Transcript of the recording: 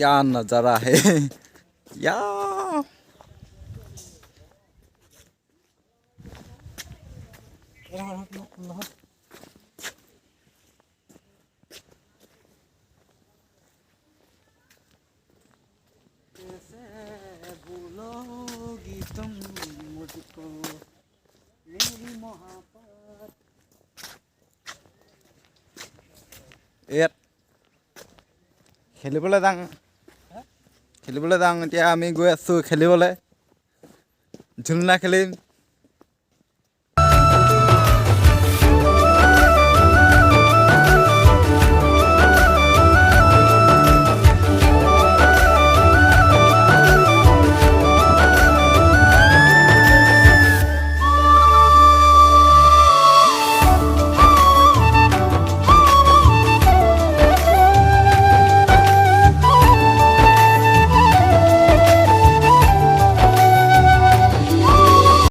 क्या नज़ारा है या कैसे भूलोगी तुम मुझको मेरी मोहब्बत ইয়াত খেলিবলৈ যাওঁ এতিয়া আমি গৈ আছোঁ খেলিবলৈ ঝুলনা খেলিম